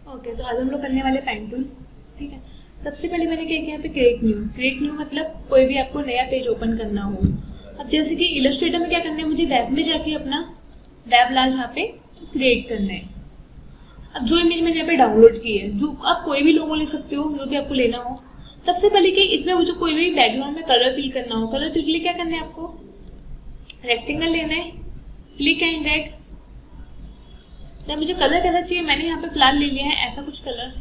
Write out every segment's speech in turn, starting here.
Okay, तो आज हम लोग करने वाले पेंटूल। ठीक है, सबसे पहले मैंने क्या किया यहाँ पे क्रिएट न्यू मतलब कोई भी आपको नया पेज ओपन करना हो। अब जैसे कि इलस्ट्रेटर में क्या करना है, मुझे वेब में जाके अपना वेब लार्ज यहाँ पे क्रिएट करना है। अब जो इमेज मैंने यहाँ पे डाउनलोड की है, जो आप कोई भी लोगो ले सकते हो, जो भी आपको लेना हो। सबसे पहले कि इसमें मुझे कोई भी बैकग्राउंड में कलर फिल करना हो, कलर फिल के लिए क्या करना है, आपको रेक्टेंगल लेना है, क्लिक एंड ड्रैग। जब मुझे कलर कैसा चाहिए, मैंने यहाँ पे फिलहाल ले लिया है ऐसा कुछ कलर,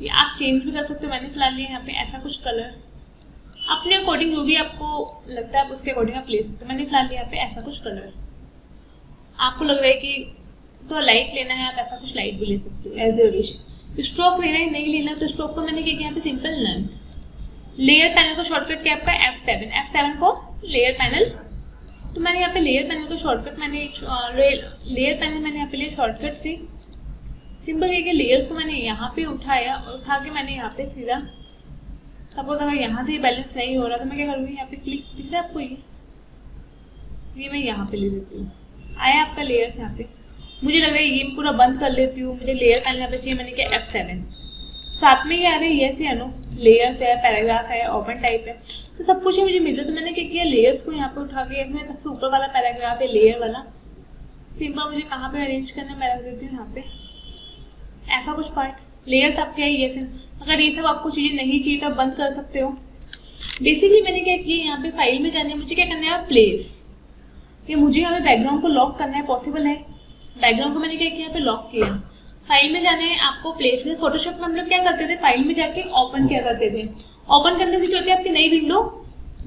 ये आप चेंज भी कर सकते हो। मैंने फिलहाल लिया है यहाँ पे ऐसा कुछ कलर, अपने अकॉर्डिंग जो भी आपको लगता है आप उसके अकॉर्डिंग आप ले सकते हो। मैंने फिलहाल लिया यहाँ पे ऐसा कुछ कलर। आपको लग रहा है कि तो लाइट लेना है, आप ऐसा कुछ लाइट भी ले सकते हो एज ए विश। स्ट्रोक लेना है, नहीं लेना तो स्ट्रोक को मैंने क्या किया यहाँ पे सिंपल नन। लेयर पैनल का शॉर्टकट क्या आपका F7 को लेयर पैनल। तो मैंने यहाँ पे लेयर पैनल का शॉर्टकट लेयर पैनल मैंने यहाँ पे लिया शॉर्टकट से सिंपल है कि लेयर्स को मैंने यहाँ पे उठाया और उठा के मैंने यहाँ पे सीधा, सपोज अगर यहाँ से बैलेंस नहीं हो रहा तो मैं क्या करूँगी, यहाँ पे क्लिक दिख रहा है आपको, ये मैं यहाँ पे ले लेती हूँ। आया आपका लेयर्स यहाँ पे, मुझे लग रहा है ये पूरा बंद कर लेती हूँ। मुझे लेयर पैनल यहाँ पे चाहिए, मैंने क्या F7। साथ में क्या आ रहा है, ये से लेयर्स है, पैराग्राफ है, ओपन टाइप है, तो सब कुछ ही मुझे मिल जाए। तो मैंने क्या किया, लेयर्स को यहाँ पे उठा के इसमें सबसे ऊपर वाला पैराग्राफ है लेयर वाला, सिंपल मुझे कहाँ पे अरेंज करना है मैं रख देती हूँ यहाँ पे ऐसा कुछ पार्ट। लेयर्स आपके आई ये से, अगर ये सब आपको चीजें नहीं चाहिए तो आप बंद कर सकते हो। बेसिकली मैंने क्या किया, यहाँ पे फाइल में जाने मुझे क्या करना है, प्लेस, कि मुझे यहाँ पे बैकग्राउंड को लॉक करना है, पॉसिबल है। बैकग्राउंड को मैंने क्या किया, यहाँ पे लॉक किया। फाइल में जाना है आपको, प्लेस में। फोटोशॉप में हम लोग क्या करते थे, फाइल में जाके ओपन क्या करते थे, ओपन करने से क्या होती है आपकी नई विंडो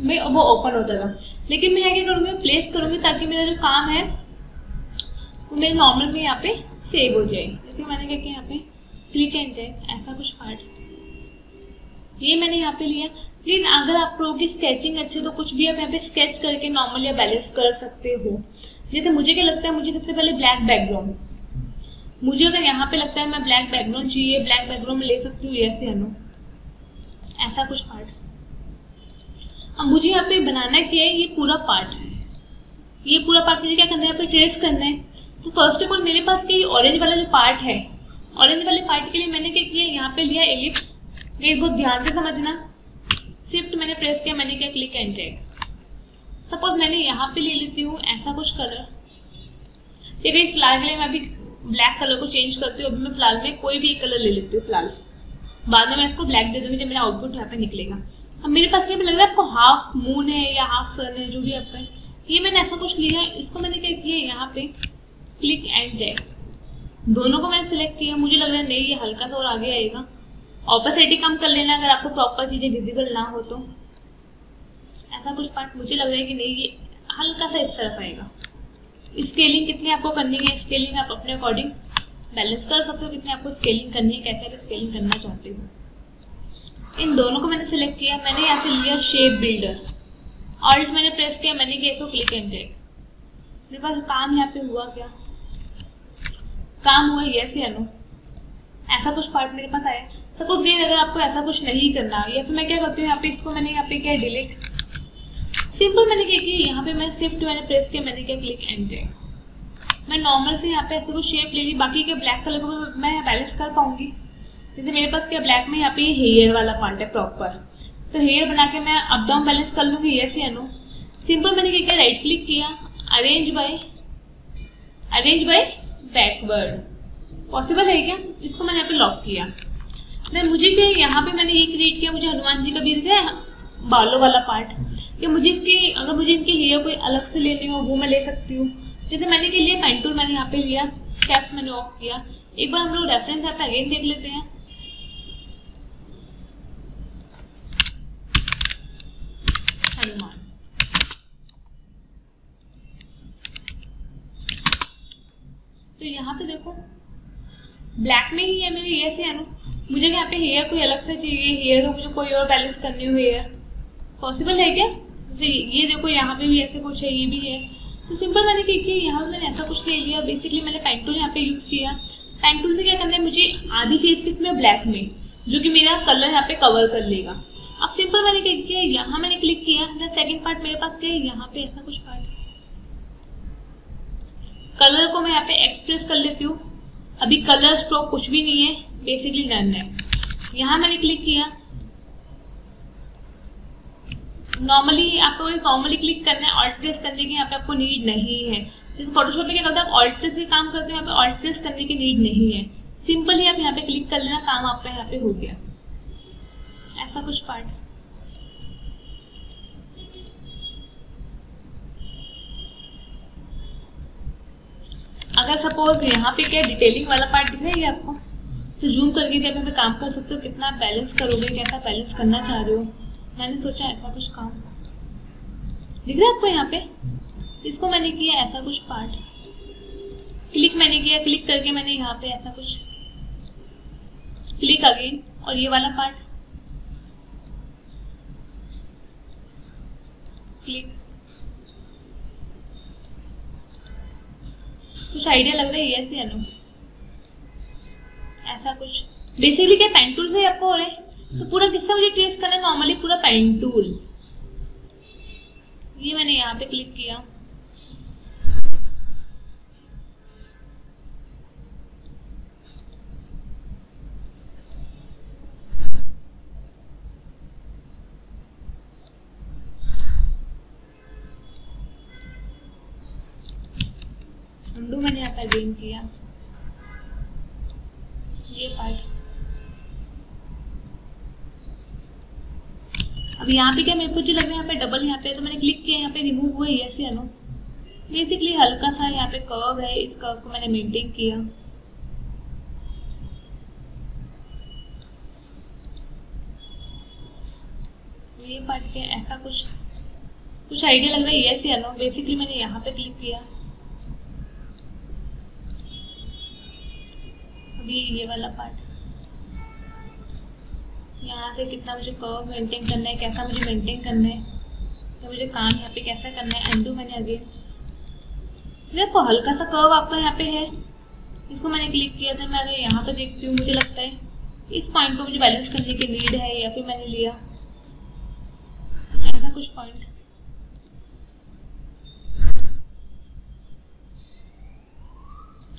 में वो ओपन होता था। लेकिन मैं यहाँ क्या करूँगी, प्लेस करूँगी ताकि मेरा जो काम है वो मेरे नॉर्मल में यहाँ पे सेव हो जाए। जैसे मैंने क्या किया, यहाँ पे क्लिक एंड ड्रैग ऐसा कुछ पार्ट ये मैंने यहाँ पे लिया। लेकिन अगर आप लोगों की स्केचिंग अच्छे तो कुछ भी आप यहाँ पे स्केच करके नॉर्मल या बैलेंस कर सकते हो। जैसे मुझे क्या लगता है, मुझे सबसे पहले ब्लैक बैकग्राउंड, मुझे अगर यहाँ पे लगता है मैं ब्लैक बैकग्राउंड चाहिए, ब्लैक बैकग्राउंड में ले सकती हूँ ऐसे ऐसा कुछ पार्ट। अब मुझे यहाँ पे बनाना क्या है, ये पूरा पार्ट मुझे क्या करना है, यहाँ पे ट्रेस करना है। तो फर्स्ट ऑफ ऑल मेरे पास क्या ऑरेंज वाला जो पार्ट है, ऑरेंज वाले पार्ट के लिए मैंने क्या किया, यहाँ पे लिया एलिप्स। ये बहुत ध्यान से समझना, शिफ्ट मैंने प्रेस किया, मैंने क्या क्लिक एंड ड्रैग। सपोज मैंने यहाँ पे ले लेती हूँ ऐसा कुछ कलर। ठीक है, इस फिलहाल के लिए मैं अभी ब्लैक कलर को चेंज करती हूँ। अभी मैं फिलहाल में कोई भी एक कलर ले लेती हूँ फिलहाल, बाद में मैं इसको ब्लैक दे दूंगी जब मेरा आउटपुट यहाँ पे निकलेगा। अब मेरे पास क्या लग रहा है आपको, हाफ मून है या हाफ सन है, जो भी आपका है, ये मैंने ऐसा कुछ लिया। इसको मैंने क्या किया, यहाँ पे क्लिक एंड ड्रैग, दोनों को मैंने सिलेक्ट किया। मुझे लग रहा है नहीं, ये हल्का सा और आगे आएगा। ऑपोसिटी कम कर लेना अगर आपको प्रॉपर चीजें विजिबल ना हो तो। ऐसा कुछ पार्ट मुझे लग रहा है कि नहीं, ये हल्का सा इस तरफ आएगा। स्केलिंग कितनी आपको करनी है, स्केलिंग आप अपने अकॉर्डिंग बैलेंस कर सकते हो, कितनी आपको स्केलिंग करनी है, कैसे आप स्केलिंग करना चाहते हो। इन दोनों को मैंने सिलेक्ट किया। मैंने यहाँ से लिया शेप बिल्डर, ऑल्ट मैंने प्रेस किया, मैंने किया इसको क्लिक एंड ड्रैग। मेरे पास काम यहाँ पे हुआ, क्या काम हुआ, ये से ऐसा कुछ पार्ट मेरे पास आया। सपोज देर अगर आपको ऐसा कुछ नहीं करना, या फिर मैं क्या करती हूँ, यहाँ पे इसको मैंने यहाँ पे क्या डिलीट, सिंपल मैंने क्या किया, यहाँ पे मैं शिफ्ट मैंने प्रेस किया, मैंने क्या क्लिक एंड ड्रैग। मैं नॉर्मल से यहाँ पे ऐसे कुछ शेप ले ली। बाकी के ब्लैक कलर को मैं बैलेंस कर पाऊंगी। जैसे मेरे पास क्या ब्लैक में यहाँ पे हेयर वाला पार्ट है प्रॉपर, तो हेयर बना के मैं अप डाउन बैलेंस कर लूंगी ये से सिंपल मैंने क्या किया, राइट क्लिक किया, अरेंज बाय बैकवर्ड, पॉसिबल है क्या, इसको मैंने यहाँ पे लॉक किया। देन मुझे क्या यहाँ पे मैंने ये क्रिएट किया, मुझे हनुमान जी का भी है बालों वाला पार्ट, कि मुझे इसकी अगर मुझे इनके हेयर कोई अलग से लेनी हो वो मैं ले सकती हूँ। जैसे मैंने के लिए पेंटूल मैंने यहाँ पे लिया, कैप्स मैंने ऑफ किया। एक बार हम लोग रेफरेंस यहाँ पे अगेन देख लेते हैं। हनुमान, तो यहाँ पे देखो ब्लैक में ही है मेरे ये से मुझे यहाँ पे हेयर कोई अलग से चाहिए, हेयर को मुझे कोई और बैलेंस करनी हो, हेयर पॉसिबल है क्या। तो ये देखो यहाँ पे भी ऐसे कुछ है, ये भी है। तो सिंपल मैंने क्या किया, यहाँ पे मैंने ऐसा कुछ ले लिया। बेसिकली मैंने पेंटूल यहाँ पे यूज किया। पेंटूल से क्या करना है, मुझे आधी फेस किस में ब्लैक में, जो कि मेरा कलर यहाँ पे कवर कर लेगा। अब सिंपल मैंने क्या किया, यहाँ मैंने क्लिक किया। सेकंड पार्ट मेरे पास क्या है, यहाँ पे ऐसा कुछ पार्ट है, कलर को मैं यहाँ पे एक्सप्रेस कर लेती हूँ। अभी कलर स्ट्रोक कुछ भी नहीं है, बेसिकली नन है। यहाँ मैंने क्लिक किया, नॉर्मली आपको नॉर्मली क्लिक करना है, ऑल्ट प्रेस करने की यहाँ पे आपको नीड नहीं है। जैसे फोटोशॉप में क्या करते हैं, आप ऑल्ट प्रेस के काम करते हो, यहाँ पे ऑल्ट प्रेस करने की नीड नहीं है। सिंपली आप यहाँ पे क्लिक कर लेना, काम आपका यहाँ पे हो गया। ऐसा कुछ पार्ट। अगर सपोज यहाँ पे क्या डिटेलिंग वाला पार्ट दिख रहा है आपको, तो जूम करके भी आप यहाँ पे काम कर सकते हो, कितना बैलेंस करोगे, कैसा बैलेंस करना चाह रहे हो। मैंने सोचा ऐसा कुछ काम दिख रहा है आपको यहाँ पे, इसको मैंने किया ऐसा कुछ पार्ट, क्लिक मैंने किया, क्लिक करके मैंने यहाँ पे ऐसा कुछ क्लिक अगेन, और ये वाला पार्ट क्लिक। कुछ आइडिया लग रहा है ये से अनु, ऐसा कुछ बेसिकली क्या पेन टूल से आपको हो रहा है। तो पूरा किससे मुझे ट्रेस करना है, नॉर्मली पूरा पेन टूल। ये मैंने यहाँ पे क्लिक किया, अंडू मैंने यहाँ पे अगेन किया, ये पार्ट। अब यहाँ पे क्या मेरे को जो लग रहा है यहाँ पे डबल यहाँ पे, तो मैंने क्लिक किया, यहाँ पे रिमूव हुआ ये से अनु। बेसिकली हल्का सा यहाँ पे कर्व है, इस कर्व को मैंने मेंटेन किया। ये पार्ट के ऐसा कुछ आइडिया लग रहा है ये से अनु। बेसिकली मैंने यहाँ पे क्लिक किया, अभी ये वाला पार्ट, यहाँ से कितना मुझे कर्व मेंटेन करना है, कैसा मुझे मेंटेन करना है, तो मुझे काम यहाँ पे कैसा करना है। अंडू मैंने अगेन, देखो हल्का सा कर्व आपका यहाँ पे है, इसको मैंने क्लिक किया था। मैं अगर यहाँ पे देखती हूँ, मुझे लगता है इस पॉइंट को मुझे बैलेंस करने की नीड है, या फिर मैंने लिया ऐसा कुछ पॉइंट।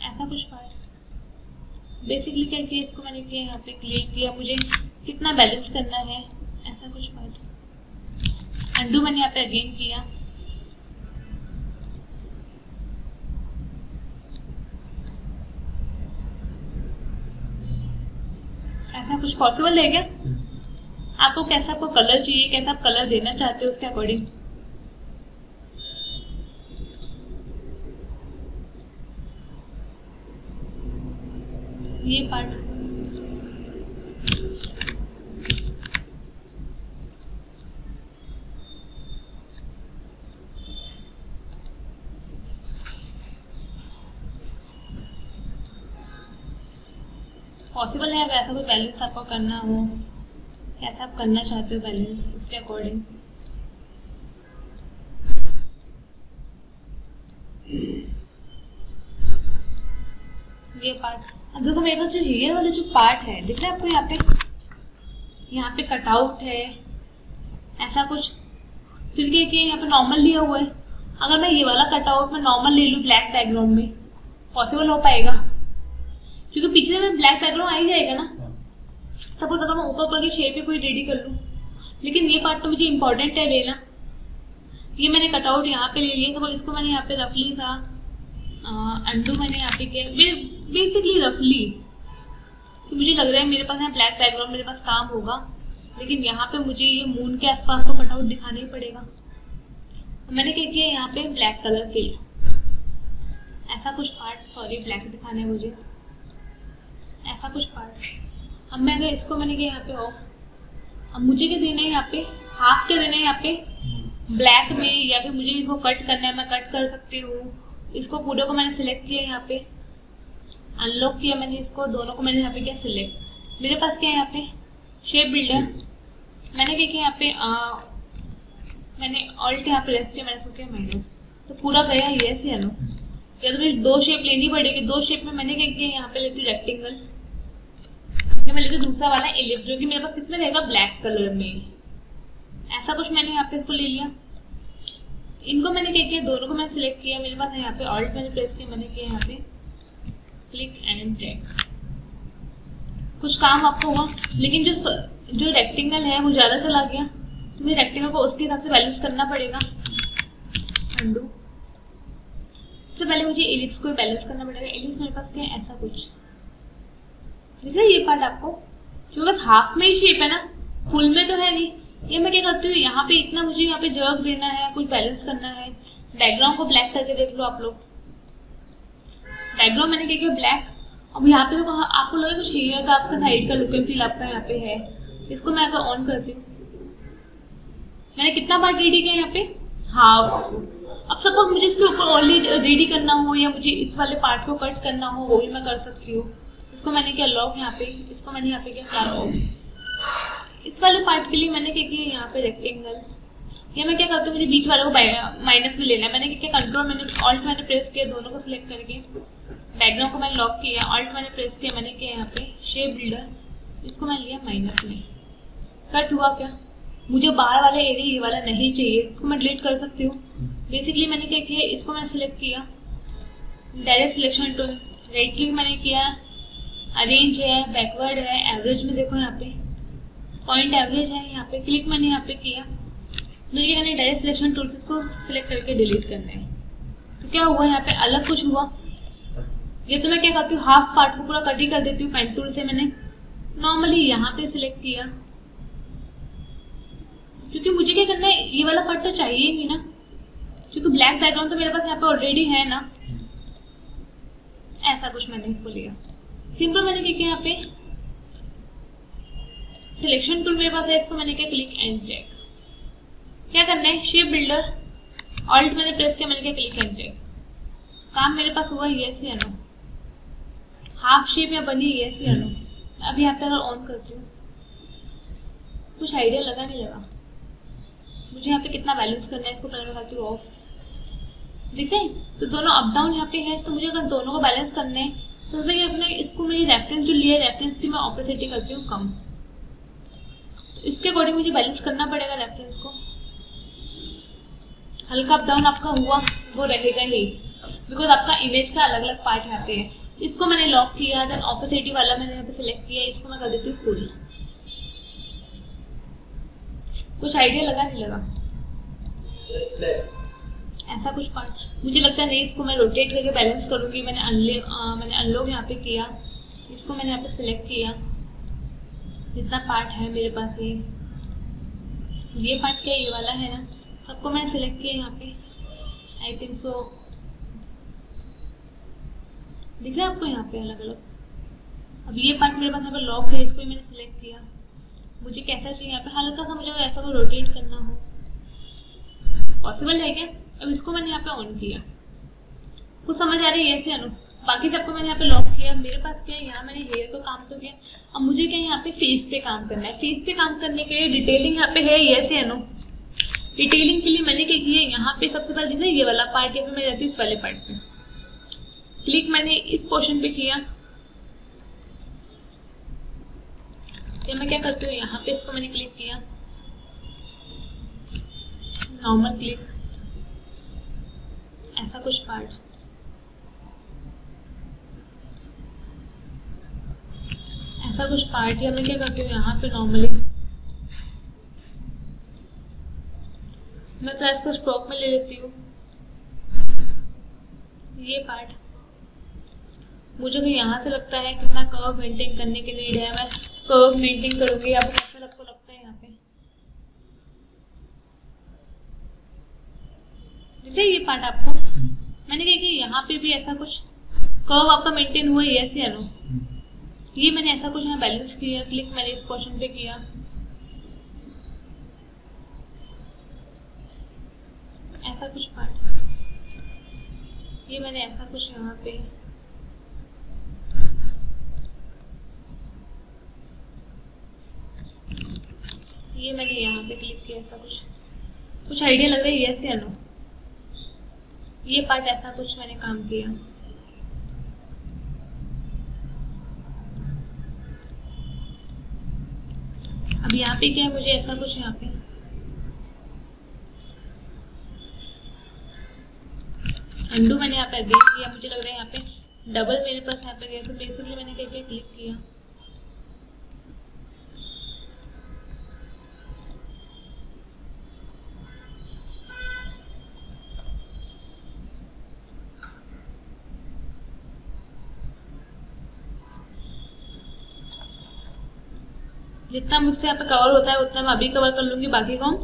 ऐसा कुछ पॉइंट बेसिकली क्या किया, इसको मैंने किया, यहाँ पे क्लिक किया, मुझे कितना बैलेंस करना है, ऐसा कुछ पार्ट। अंडू मैंने यहाँ पे अगेन किया, ऐसा कुछ पॉसिबल है क्या? आपको कैसा आपको कलर चाहिए, कैसा आप कलर देना चाहते हो, उसके अकॉर्डिंग। ये पार्ट पॉसिबल है। अगर ऐसा कोई बैलेंस आपको करना हो, कैसा आप करना चाहते हो बैलेंस, उसके अकॉर्डिंग। ये पार्ट, अब देखो मेरे पास जो हेयर वाला जो पार्ट है दिख रहा है आपको, यहाँ पे कटआउट है, ऐसा कुछ। फिर क्या किया, यहाँ पे नॉर्मल लिया हुआ है। अगर मैं ये वाला कटआउट में नॉर्मल ले लूँ ब्लैक बैकग्राउंड में, पॉसिबल हो पाएगा? क्योंकि पीछे में ब्लैक बैकग्राउंड आ ही जाएगा ना। सपोज अगर मैं ऊपर की शेप ही कोई रेडी कर लूँ, लेकिन ये पार्ट तो मुझे इंपॉर्टेंट है लेना। ये मैंने कटआउट यहाँ पे ले लिया, सपोज इसको मैंने यहाँ पे रफली सा अंडू मैंने यहाँ पे किया, बेसिकली रफली। तो मुझे लग रहा है मेरे पास यहाँ ब्लैक बैकग्राउंड मेरे पास काम होगा, लेकिन यहाँ पे मुझे ये मून के आसपास तो कटआउट दिखाना ही पड़ेगा। तो मैंने क्या किया, यहाँ पे ब्लैक कलर फिल, ऐसा कुछ पार्ट, सॉरी ब्लैक दिखाना है मुझे, ऐसा कुछ पार्ट। अब मैं अगर इसको मैंने किया यहाँ पे ऑफ, अब मुझे क्या देना है यहाँ पे, हाफ क्या देना है यहाँ पे ब्लैक में, या फिर मुझे इसको कट करना है, मैं कट कर सकती हूँ। इसको पूरे को मैंने सिलेक्ट किया, यहाँ पे अनलॉक किया मैंने इसको, दोनों को मैंने यहाँ पे किया सिलेक्ट। मेरे पास क्या है यहाँ पे शेप बिल्डर, मैंने क्या किया यहाँ पे मैंने ऑल्ट यहाँ पे रेस्ट किया, मैंने इसको किया माइनस, तो पूरा गया ये से लो। या तो मुझे दो शेप लेनी पड़ेगी, दो शेप में मैंने क्या किया, यहाँ पे लेती हूँ रेक्टेंगल, मैं लेती हूँ दूसरा वाला एलिप्स, जो कि मेरे पास किसमें रहेगा ब्लैक कलर में। ऐसा कुछ मैंने यहाँ पे इसको ले लिया। इनको मैंने क्या किया, दोनों को मैंने सिलेक्ट किया, मेरे पास है यहाँ पे ऑल्ट मैंने प्रेस किया, मैंने किया यहाँ पे क्लिक एंड ड्रैग। कुछ काम आपको हुआ, लेकिन जो रेक्टेंगल है वो ज़्यादा चला गया, तो मुझे रेक्टेंगल को उसके हिसाब से बैलेंस करना पड़ेगा। अंडू। सबसे पहले मुझे एलिप्स को बैलेंस करना पड़ेगा। एलिप्स मेरे पास क्या है, ऐसा कुछ दिख रहा है ये पार्ट आपको, जो बस हाफ में ही शेप है ना, फुल में तो है नहीं। ये मैं क्या करती हूँ, यहाँ पे इतना मुझे यहाँ पे जर्क देना है, कुछ बैलेंस करना है। बैकग्राउंड को ब्लैक करके देख लो आप लोग। बैकग्राउंड मैंने क्या किया, ब्लैक। अब यहाँ पे तो आपको लगे कुछ हेयर का, आपका साइड का लुक एंड फील आपका यहाँ पे है। इसको मैं अगर ऑन करती हूँ, मैंने कितना पार्ट रेडी किया यहाँ पे, हाफ। अब सपोज मुझे इसके ऊपर ऑलरेडी रेडी करना हो, या मुझे इस वाले पार्ट को कट करना हो, वो भी मैं कर सकती हूँ। इसको मैंने क्या लॉक यहाँ पे, इसको मैंने यहाँ पे क्या लॉक। इस वाले पार्ट के लिए मैंने क्या किया, यहाँ पे रेक्टेंगल। या मैं क्या करती हूँ, मुझे बीच वाले को माइनस में लेना है। मैंने क्या कंट्रोल, मैंने ऑल्ट मैंने प्रेस किया, दोनों को सिलेक्ट करके बैकग्राउंड को मैंने लॉक किया, ऑल्ट मैंने प्रेस किया, मैंने किया यहाँ पे शेप बिल्डर, इसको मैंने लिया माइनस में। कट हुआ क्या, मुझे बाहर वाला एरिया ये वाला नहीं चाहिए, इसको मैं डिलीट कर सकती हूँ। बेसिकली मैंने क्या किया, इसको मैंने सिलेक्ट किया, direct selection tool, right click मैंने किया, अरेंज है, बैकवर्ड है, एवरेज में देखो यहाँ पे पॉइंट एवरेज है, यहाँ पे क्लिक मैंने यहाँ पे किया। मुझे क्या करना है, डायरेक्ट सिलेक्शन टूल से इसको सिलेक्ट करके डिलीट करना है। तो क्या हुआ यहाँ पे, अलग कुछ हुआ। ये तो मैं क्या करती हूँ, हाफ पार्ट को पूरा कट ही कर देती हूँ पेन टूल से। मैंने नॉर्मली यहाँ पे सिलेक्ट किया, क्योंकि मुझे क्या करना है, ये वाला पार्ट तो चाहिए ही ना, क्योंकि ब्लैक बैकग्राउंड तो मेरे पास यहाँ पे ऑलरेडी है ना। ऐसा कुछ मैंने इसको लिया सिंपल। मैंने क्या किया, यहाँ पे सिलेक्शन टूल मेरे पास है, इसको मैंने क्या क्लिक एंड ड्रैग। क्या करना है, शेप बिल्डर, ऑल्ट मैंने प्रेस किया, मैंने क्या क्लिक एंड ड्रैग। काम मेरे पास हुआ यस या नो, हाफ शेप या बनी यस या नो। अब यहाँ पे अगर ऑन करती हूँ, कुछ आइडिया लगा नहीं लगा, मुझे यहाँ पे कितना बैलेंस करना है, इसको पहले लगाती हूँ ऑफ। ठीक है, तो दोनों अप डाउन यहाँ पे है, तो मुझे अगर दोनों को बैलेंस करना है तो भाई अपने इसको मेरी रेफरेंस जो लिया है, रेफरेंस की मैं ऑपोसिटी करती हूँ कम, तो इसके अकॉर्डिंग मुझे बैलेंस करना पड़ेगा रेफरेंस को। हल्का अप डाउन आपका हुआ वो रहेगा ही, बिकॉज आपका इमेज का अलग अलग पार्ट यहाँ पे है। इसको मैंने लॉक किया, देन ऑपोसिटी वाला मैंने यहाँ पे सिलेक्ट किया, इसको मैं कर देती हूँ फुल। कुछ आइडिया लगा नहीं लगा, ऐसा कुछ पार्ट मुझे लगता है नहीं। इसको मैं रोटेट करके बैलेंस करूंगी। मैंने अनलॉक यहाँ पे किया, इसको मैंने यहाँ पे सिलेक्ट किया, जितना पार्ट है मेरे पास ये पार्ट क्या ये वाला है ना, सबको मैंने सिलेक्ट किया यहाँ पे। आई थिंक सो दिख रहा है आपको यहाँ पे अलग अलग। अब ये पार्ट मेरे पास यहाँ पे लॉक है, इसको मैंने सिलेक्ट किया। मुझे कैसा चाहिए यहाँ पे, हल्का सा मुझे ऐसा को रोटेट करना हो, पॉसिबल है क्या। अब इसको मैंने यहाँ पे ऑन किया, कुछ समझ आ रही है ऐसे अनु। बाकी सबको मैंने यहाँ पे लॉक किया। मेरे पास क्या है, यहाँ मैंने हेयर को काम तो किया, अब मुझे क्या यहाँ पे फेस पे काम करना है। फेस पे काम करने के लिए डिटेलिंग यहाँ पे है ये से अनु। डिटेलिंग के लिए मैंने क्या किया, यहाँ पे सबसे पहले जितना ये वाला पार्ट है, फिर मैं जाती हूँ इस वाले पार्ट पे, क्लिक मैंने इस पोर्शन पे किया। फिर मैं क्या करती हूँ, यहाँ पे इसको मैंने क्लिक किया, नॉर्मल क्लिक, ऐसा कुछ पार्ट। ऐसा कुछ पार्ट, या मैं क्या करती हूँ यहाँ पे नॉर्मली मैं क्लास को स्ट्रोक में ले लेती हूँ। ये पार्ट मुझे तो यहाँ से लगता है कितना कर्व मेंटेन करने के नीड है, मैं कर्व मेंटेन करूंगी। आपको कैसा आपको लगता है यहाँ पे, देखिए ये पार्ट आपको मैंने क्या किया, यहाँ पे भी ऐसा कुछ कर्व आपका मेंटेन हुआ है ऐसे अनु। ये मैंने ऐसा कुछ यहाँ बैलेंस किया, क्लिक मैंने इस पोर्शन पे किया। ऐसा कुछ पार्ट, ये मैंने ऐसा कुछ यहाँ पे, ये मैंने यहाँ पे क्लिक किया। ऐसा कुछ आइडिया लग रहा है ये से अनु। ये पार्ट ऐसा कुछ मैंने काम किया। अब यहाँ पे क्या है, मुझे ऐसा कुछ यहाँ पे अंडू मैंने यहाँ पे अगेन किया। मुझे लग रहा है यहाँ पे डबल मेरे पास यहाँ पे गया, तो बेसिकली मैंने क्या किया, क्लिक किया, जितना मुझसे यहाँ पे कवर होता है उतना मैं अभी कवर कर लूंगी, बाकी को हम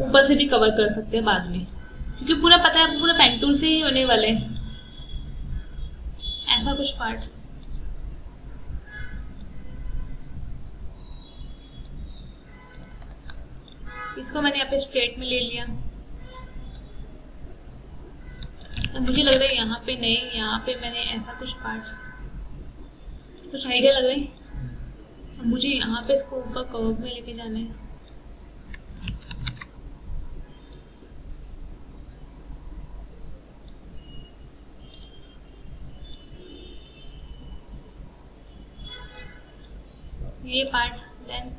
ऊपर से भी कवर कर सकते हैं बाद में, क्योंकि पूरा पता है आपको पूरा पेन टूल से ही होने वाले हैं। ऐसा कुछ पार्ट। इसको मैंने यहाँ पे स्ट्रेट में ले लिया। तो मुझे लग रहा है यहाँ पे नहीं, यहाँ पे मैंने ऐसा कुछ पार्ट, कुछ आइडिया लग रहा है। मुझे यहाँ पे इसको ऊपर कर्व में लेके जाना है। ये part, then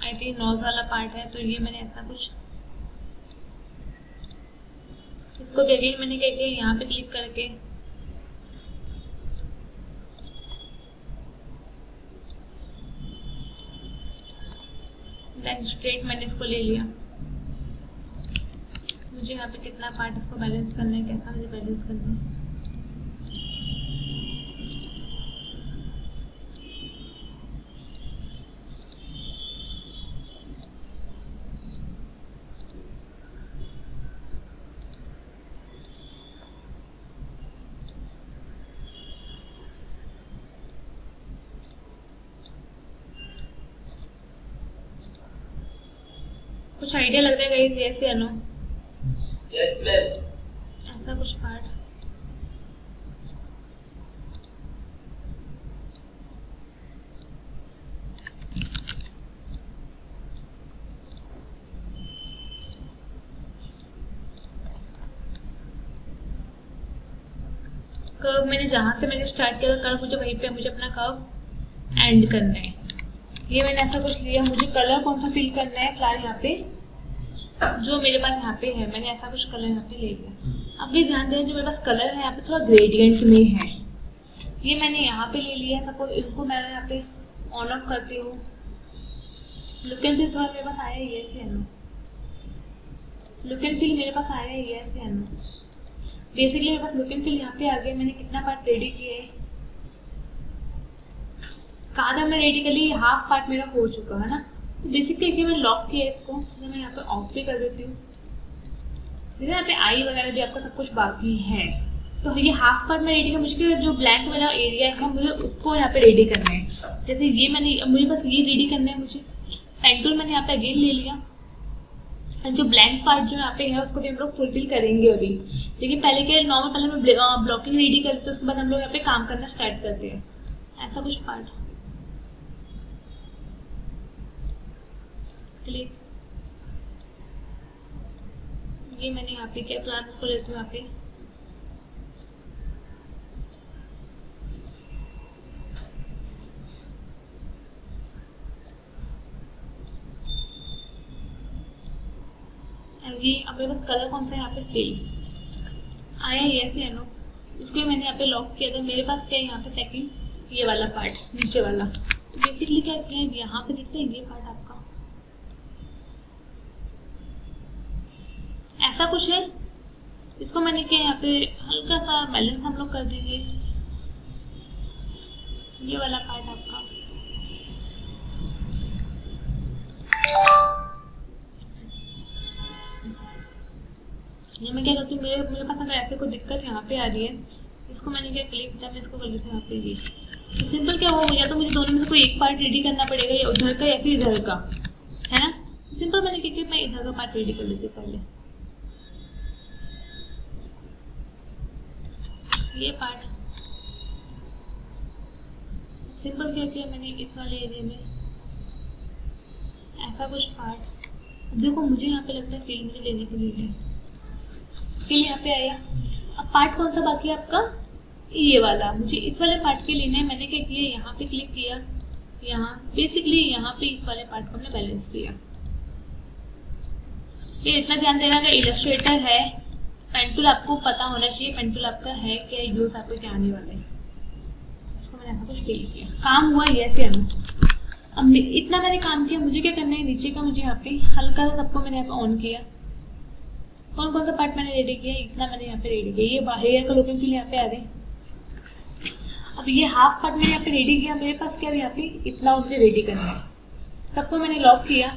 I think nose वाला पार्ट है, तो ये मैंने ऐसा कुछ, इसको भी अगेन मैंने क्या किया, यहाँ पे क्लिक करके देन स्ट्रेट मैंने इसको ले लिया। मुझे यहाँ पे कितना पार्ट इसको बैलेंस करना है, कैसा मुझे बैलेंस करना है। कुछ आइडिया लग रहा है गाइस, यस या नो? Yes ma'am. ऐसा कुछ पार्ट। कर्व मैंने जहां से मैंने स्टार्ट किया था कर्व, मुझे वहीं पे मुझे अपना कर्व एंड करना है। ये मैंने ऐसा कुछ लिया। मुझे कलर कौन सा फिल करना है फिलहाल यहाँ पे, जो मेरे पास यहाँ पे है, मैंने ऐसा कुछ कलर यहाँ पे ले लिया। अब ये ध्यान दें, जो मेरे पास कलर है यहाँ पे थोड़ा ग्रेडियंट में है, ये मैंने यहाँ पे ले लिया। सपोज इसको मैं यहाँ पे ऑन ऑफ करती हूँ, लुक एंड फील थोड़ा मेरे पास आया है, यस या नो? लुक एंड फील मेरे पास आया है, यस या नो? बेसिकली मेरे पास लुक एंड फील यहाँ पे आ गया। मैंने कितना पार्ट रेडी किया है, कहा था मैं रेडी कर ली, हाफ पार्ट मेरा हो चुका है ना। तो बेसिकली देखिए मैं लॉक किया इसको, तो मैं यहाँ पे ऑफ भी कर देती हूँ। जैसे यहाँ पे आई वगैरह भी आपका सब कुछ बाकी है, तो ये हाफ पार्ट में रेडी कर, मुझे जो ब्लैंक वाला एरिया है मुझे उसको यहाँ पे रेडी करना है। जैसे ये मैंने, मुझे बस ये रेडी करना है। मुझे पेन टूल मैंने यहाँ पे अगेन ले लिया, जो ब्लैंक पार्ट जो यहाँ पे है उसको भी हम लोग फुलफिल करेंगे अभी। लेकिन पहले के नॉर्मल, पहले मैं ब्लॉकिंग रेडी करते हैं, उसके बाद हम लोग यहाँ पे काम करना स्टार्ट करते हैं। ऐसा कुछ पार्ट क्लिक, ये मैंने यहाँ पे क्या प्लान, इसको लेती हूँ यहाँ पे। ये अब मेरे पास कलर कौन सा है यहाँ पे, फिल आया, यस या नो? इसको मैंने यहाँ पे लॉक किया था। मेरे पास क्या है यहाँ पे सेकंड, ये वाला पार्ट नीचे वाला। तो बेसिकली क्या है, यहाँ पे दिखता है ये पार्ट आपका ऐसा कुछ है। इसको मैंने क्या यहाँ पे हल्का सा बैलेंस हम लोग कर देंगे। ये वाला पार्ट आपका, ये मैं क्या करती हूँ, मेरे पास अगर ऐसे कोई दिक्कत यहाँ पे आ रही है, इसको मैंने क्या क्लिक किया, मैं इसको कर लेती हूँ यहाँ पे। ये तो सिंपल क्या हो, या तो मुझे दोनों में से कोई एक पार्ट रेडी करना पड़ेगा, या उधर का या फिर इधर का, है ना। सिंपल मैंने क्या किया, मैं इधर का पार्ट रेडी कर लेती हूँ पहले। ये पार्ट सिंपल क्या किया मैंने, इस वाले एरिया में ऐसा कुछ पार्ट। देखो मुझे यहाँ पे लगता है फील मुझे लेने के लिए है, फील यहाँ पे आया। अब पार्ट कौन सा बाकी है आपका, ये वाला। मुझे इस वाले पार्ट के लेने, मैंने क्या किया, यहाँ पे क्लिक किया, यहाँ बेसिकली यहाँ पे इस वाले पार्ट को हमने बैलेंस किया। ये इतना ध्यान देना, अगर इलस्ट्रेटर है, पेन टूल आपको पता होना चाहिए, पेन टूल आपका है क्या, यूज आपको क्या आने वाला है। इसको मैंने ऐसा कुछ फील किया, काम हुआ यस या नो। अब इतना मैंने काम किया, मुझे क्या करना है, नीचे का मुझे यहाँ पे हल्का सा सबको मैंने यहाँ पे ऑन किया। कौन कौन सा पार्ट मैंने रेडी किया, इतना मैंने यहाँ पे रेडी किया। ये हेयर का लुकिंग के लिए यहाँ पे आ रहे। अब ये हाफ पार्ट मैंने यहाँ पे रेडी किया, मेरे पास क्या यहाँ पे इतना मुझे रेडी करना है। सबको मैंने लॉक किया,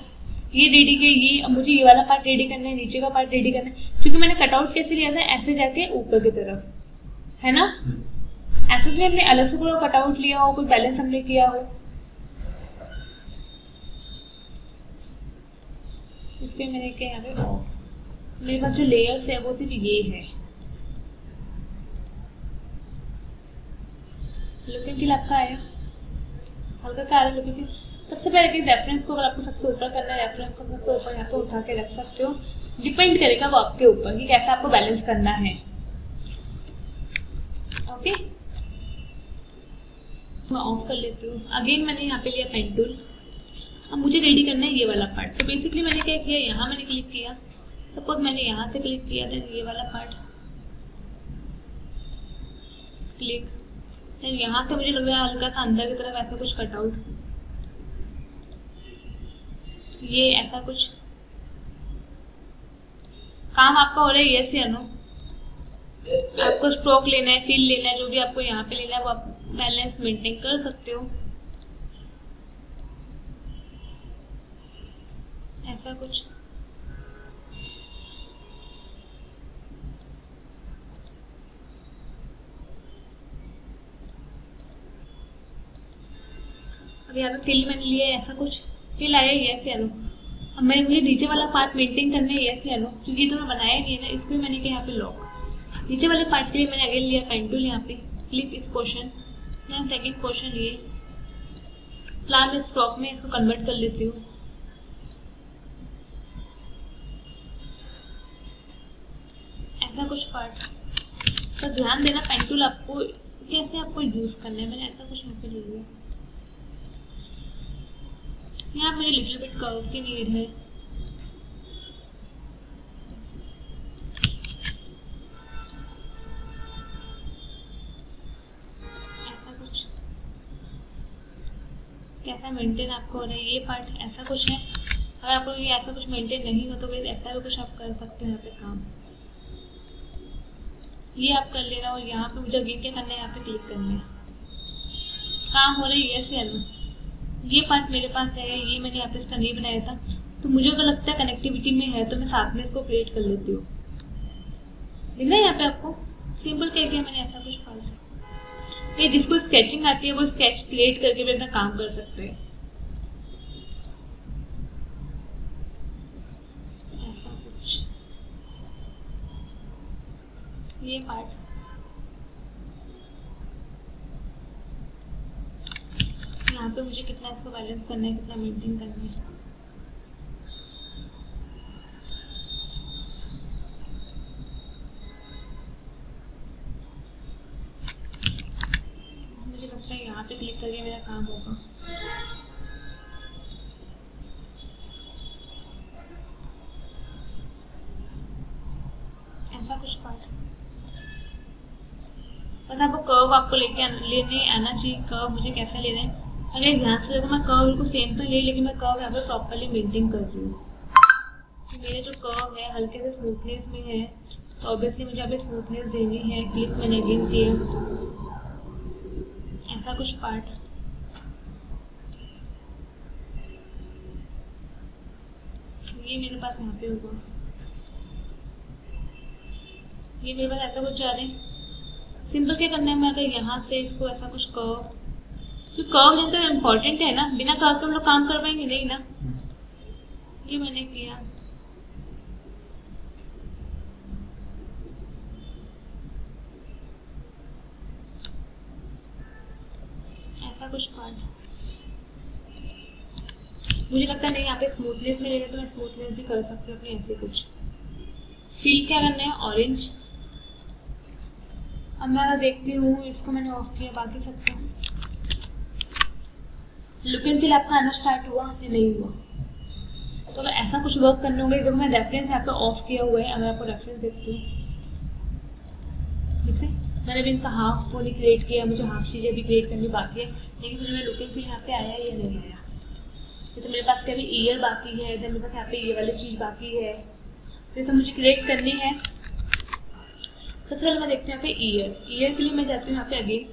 ये रेडी किया, ये अब मुझे ये वाला पार्ट रेडी करना है, नीचे का पार्ट रेडी करना है, क्योंकि मैंने कटआउट कैसे लिया था, ऐसे जाके ऊपर की तरफ, है ना। ऐसे तो हमने अलग से पूरा कटआउट लिया हो, कोई बैलेंस हमने किया हो। इसलिए मैंने क्या यहाँ पे ऑफ, मेरे पास जो लेयर्स है वो सिर्फ ये है। लुक एंड फील आपका आया, हल्का का आ रहा है लुक एंड फील। सबसे पहले कि रेफरेंस को अगर आपको सबसे ऊपर करना है, रेफरेंस को सबसे ऊपर यहाँ पे उठा के रख सकते हो, डिपेंड करेगा वो आपके ऊपर कि कैसे आपको बैलेंस करना है। ओके, मैं ऑफ कर लेती हूँ। अगेन मैंने यहाँ पे लिया पेन टूल, अब मुझे रेडी करना है ये वाला पार्ट। तो बेसिकली मैंने क्या किया, यहाँ मैंने क्लिक किया, सपोज मैंने यहाँ से क्लिक किया, देन ये वाला पार्ट क्लिक, देन यहाँ से मुझे लग रहा है हल्का सा अंदर की तरफ ऐसा कुछ कटआउट, ये ऐसा कुछ काम आपका हो रहा है। यस या नो, आपको स्ट्रोक लेना है, फील लेना है, जो भी आपको यहाँ पे लेना है वो आप बैलेंस मेंटेन कर सकते हो। ऐसा कुछ अब यहाँ पे फील मैंने लिया है, ऐसा कुछ फील आया। यस या नो, अब मैं मुझे नीचे वाला पार्ट मेंटेन करना है। यस या नो, क्योंकि ये तो मैं बनाया नहीं है ना, इसमें मैंने क्या यहाँ पे लॉक, नीचे वाले पार्ट के लिए मैंने अगेन लिया पेन टूल, यहाँ पे क्लिक इस पोर्शन, देन सेकंड पोर्शन ये फिलहाल मैं स्ट्रोक में इसको कन्वर्ट कर लेती हूँ। ऐसा कुछ पार्ट, तो ध्यान देना पेन टूल आपको कैसे आपको यूज करना है। मैंने ऐसा कुछ यहाँ पे ले लिया, यहाँ मुझे लिटिल बिट कर्व की नीड है। ऐसा कुछ कैसा मेंटेन आपको हो रहा है ये पार्ट, ऐसा कुछ है। अगर आपको ये ऐसा कुछ मेंटेन नहीं हो तो फिर ऐसा भी कुछ आप कर सकते हो यहाँ पे काम, ये आप कर लेना। और यहाँ पे मुझे अगेन क्या करना है, यहाँ पे क्लिक करना है, काम हो रहा है। यस या नो, ये पार्ट मेरे पास है, ये मैंने यहाँ पे इसका नहीं बनाया था, तो मुझे अगर लगता है कनेक्टिविटी में है तो मैं साथ में इसको क्रिएट कर लेती हूँ। दिख रहा है यहाँ पे आपको, सिंपल कह के मैंने ऐसा कुछ पार्ट, ये जिसको स्केचिंग आती है वो स्केच क्रिएट करके भी अपना काम कर सकते हैं। ऐसा कुछ ये पार्ट, यहाँ पे मुझे कितना इसको बैलेंस करना है, कितना मेंटेन करना है। मुझे लगता है यहाँ पे क्लिक करके मेरा काम होगा। ऐसा कुछ पार्ट, बस आपको कर्व आपको लेने आना चाहिए। कर्व मुझे कैसे लेना है, अगर ध्यान से देखो मैं कर्व बिल्कुल सेम तो ले, लेकिन मैं कर्व यहाँ पे प्रॉपरली मेंटेन कर रही हूँ। मेरे जो कर्व है हल्के से स्मूथनेस में है, तो ऑब्वियसली मुझे यहाँ पे स्मूथनेस देनी है। क्लिक मैंने अगेन किया, ऐसा कुछ पार्ट, ये मेरे पास यहाँ पे होगा, ये मेरे पास ऐसा कुछ जा रहा है। सिंपल क्या करना है, मैं अगर यहाँ से इसको ऐसा कुछ कर्व, तो कर्व जनता इम्पोर्टेंट है ना, बिना कर्व के हम लोग काम कर पाएंगे नहीं ना। ये मैंने किया, ऐसा कुछ पार्ट। मुझे लगता है नहीं यहाँ पे स्मूथनेस में लेना, तो मैं स्मूथनेस भी कर सकती हूँ अपने ऐसे कुछ। फील क्या करना है, ऑरेंज। अब मैं देखती हूँ, इसको मैंने ऑफ किया, बाकी सबको लुक एंड फील आपका आना स्टार्ट हुआ या नहीं हुआ। तो अगर ऐसा कुछ वर्क करने होगा, देखो मैं रेफरेंस यहाँ पे ऑफ किया हुआ है। अगर आपको रेफरेंस देखती हूँ, ठीक है, मैंने भी इनका हाफ फुली क्रिएट किया, मुझे हाफ चीज़ें भी क्रिएट करनी बाकी है, लेकिन फिर मैं लुक एंड फील यहाँ पे आया या नहीं आया। तो मेरे पास क्या भी ईयर बाकी है, देन मेरे पास यहाँ पे ये वाली चीज़ बाकी है, तो ये सब मुझे क्रिएट करनी है। सबसे पहले मैं देखती हूँ यहाँ पे ईयर के लिए मैं जाती हूँ यहाँ पे अगेन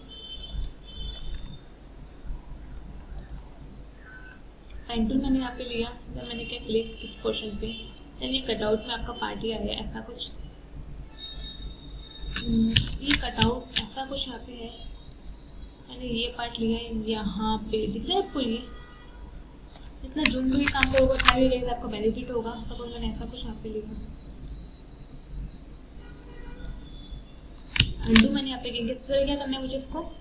पेन टूल मैंने यहाँ पे लिया, तो मैंने क्या क्लिक इस पोर्शन पे, ये कटआउट में आपका पार्ट ही आया ऐसा कुछ, ये कटआउट ऐसा कुछ यहाँ पे है, मैंने ये पार्ट लिया है यहाँ पे, दिख रहा है आपको? ये जितना जूम भी काम करोगे उतना भी गाइस आपको बेनिफिट होगा। सपोज मैंने ऐसा कुछ यहाँ पे लिखा, अंडू मैंने यहाँ पे किया, क्या करना है मुझे इसको